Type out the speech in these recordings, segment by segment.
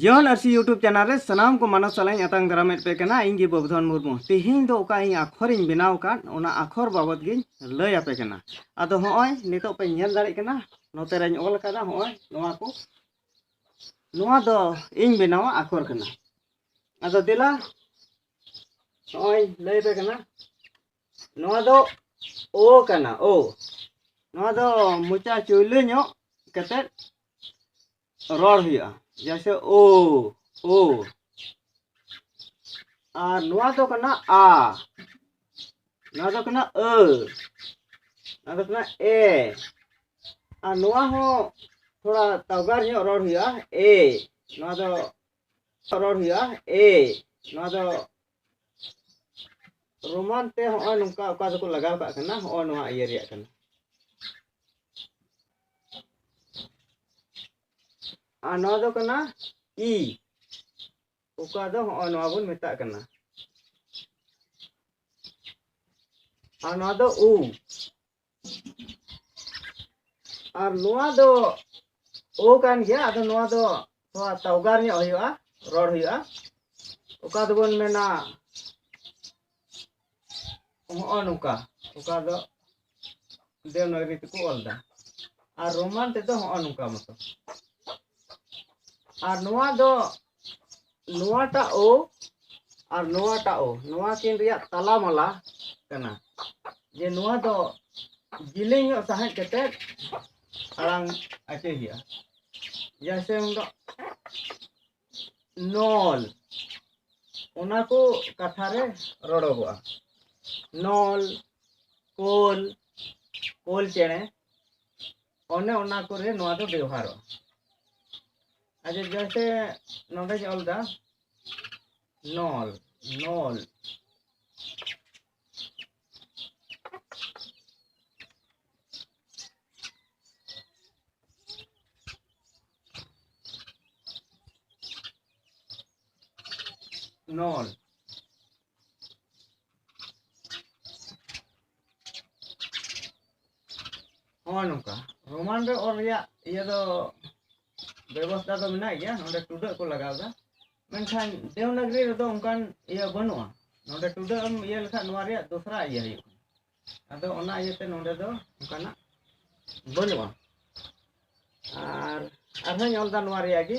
जौन Arsi YouTube channel रे सनाम को मानव सलाइन अतंग दरामेट पे कना इंगी बबधन मुर्मू तिहिं दो ओका इन आखर इन बनाव का ओना आखर बाबत गिन लय आपे कना आदो होय नितो पे नेल दाड़ी कना नोते रेन ऑल कदा होय नोआ को नोआ दो इन बनावा आखर कना आदो दिला होय लय पे कना नोआ दो ओ कना ओ नोआ दो मुचा चुइले न्यो कते रोड हुआ जैसे ओ और नुआ तो कना आ नुआ तो कना नुआ तो कना ए और नुआ हो थोड़ा तवगार न्यो रोड हुआ ए नुआ तो रोड हुआ ए नुआ तो रोमान ते हो नुका ओका तो को लगाव का कना हो नुआ इये रिया कना आ नुआ तो कना ई ओका दो हो नुआ बन मेता कना आ नुआ दो उ और नुआ दो ओ कान गया आदो नुआ दो थोड़ा तवगार न्यो हुआ रोड हुआ ओका दो बन मेना हो नुका ओका दो देवनागरी को ऑलदा और रोमान ते तो हो नुका मतो और नुआ दो नुआटा ओ और नुआटा ओ नुआ किन रिया तला मला कना जे नुआ दो जिलिंग साहे केते अड़ांग आचे हिया जैसे हम नॉल ओना को कथा रे रोडोगोआ नॉल कोल कोल चेणे ओने ओना को रे नुआ दो व्यवहार आज जैसे नोडे चलदा नॉल नॉल नॉल नुका रोमान रे और ये दो व्यवस्था तो मिना गया नोडे टुडा को लगावदा मेनखान देवनागरी रे तो उनकान ये बनुआ नोडे टुडा ये लखा नोआ रे दूसरा ये हुई आदो ओना येते नोडे दो उनकाना बनुआ और हन ओलदा नोआ रे आगी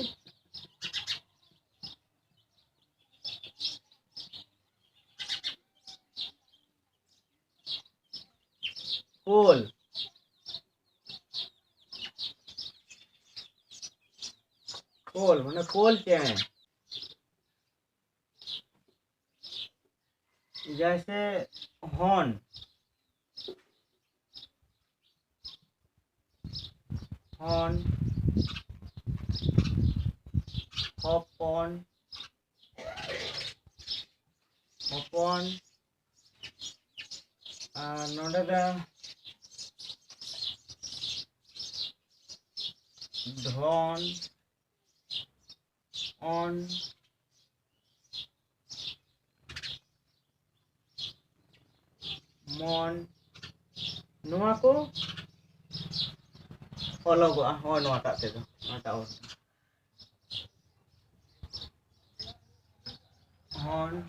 कोल कोल माने कोल चेणे जैसे हॉर्न हॉर्न हॉपॉन हॉपॉन नोडे दा धॉन ऑन मॉन नुआ को अलगोआ हो नुआ ताते दो नुआ और हॉर्न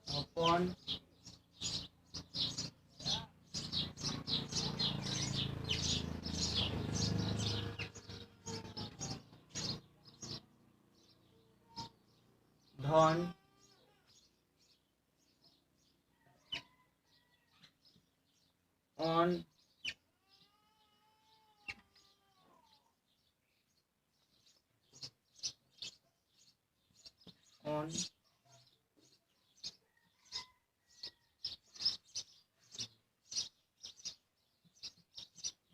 हॉपॉन धॉन ऑन ऑन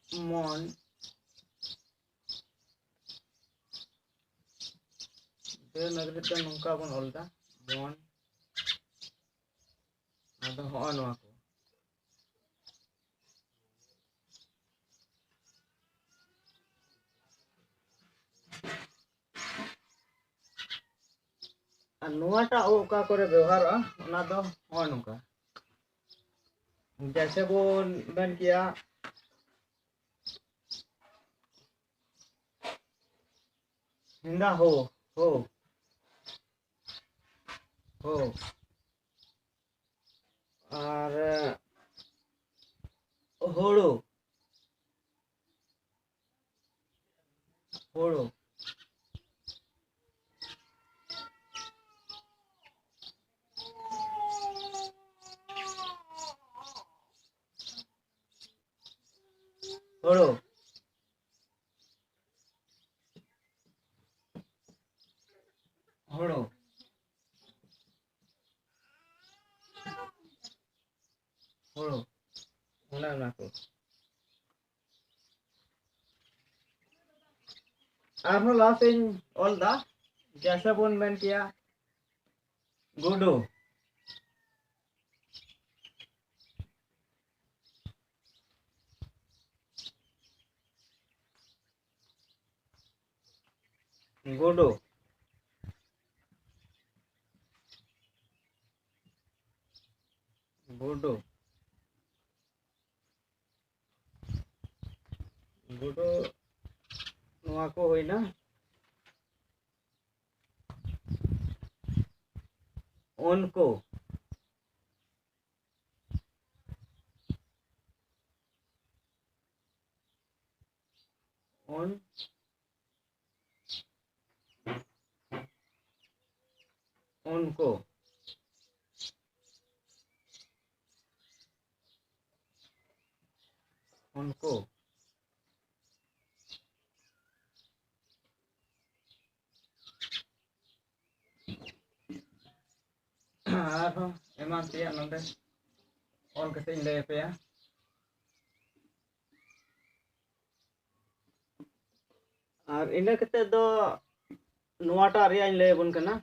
मॉन देवनागरी ते नुका बन ओलदा मॉन आदो हो नुआ को नुआटा ओका करे व्यवहार ओना दो हो नुका जैसे बोन बन किया हिंदा हो हो हो और होड़ो होड़ो होड़ो होड़ो होड़ो होना को आरो लास्ट इन ऑल दा जैसा बोन मेन किया गुडो गुडो गुडो गुडो नुआ को होइना उनको उन उनको उनको आरो एमान तिया नंदे ऑल कते इन ले पे और इना कते दो नुआटा रे इन ले बन कना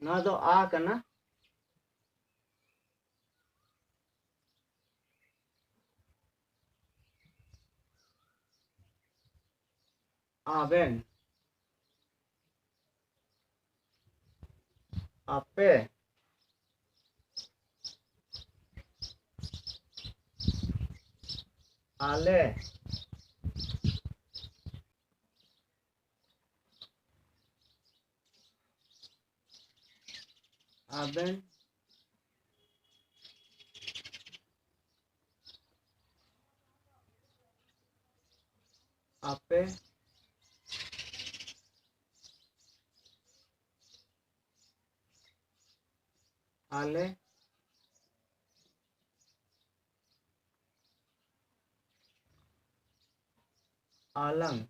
ना दो आ कना आबेन आपे आले आबेन आपे आले आलंग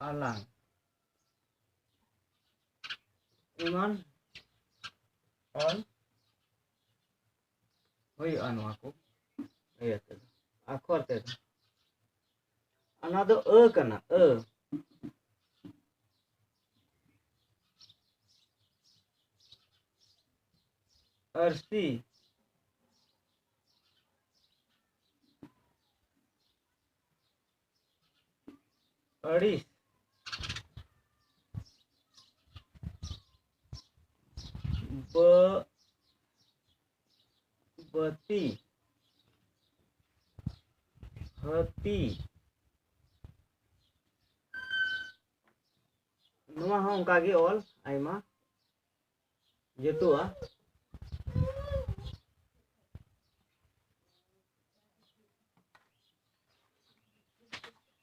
आलंग इमान ऑल होई अनवा को एते आखर ते अना दो अ कना अरसी अड़ीस ब बती हती नुआ हो उनका गे ऑल आइमा जेतुआ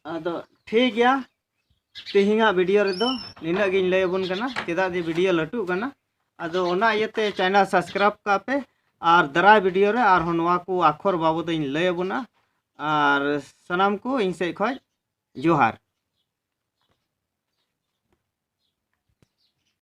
आदो ठीक गया तेहिंगा वीडियो रे दो निना गिन लय बन कना चेदा जे वीडियो लटू कना आदो ओना इयते चैनल सब्सक्राइब का पे और दरा वीडियो रे और होनवा को आखर बाबत इन लय बना और सनाम को इन से खय जोहार।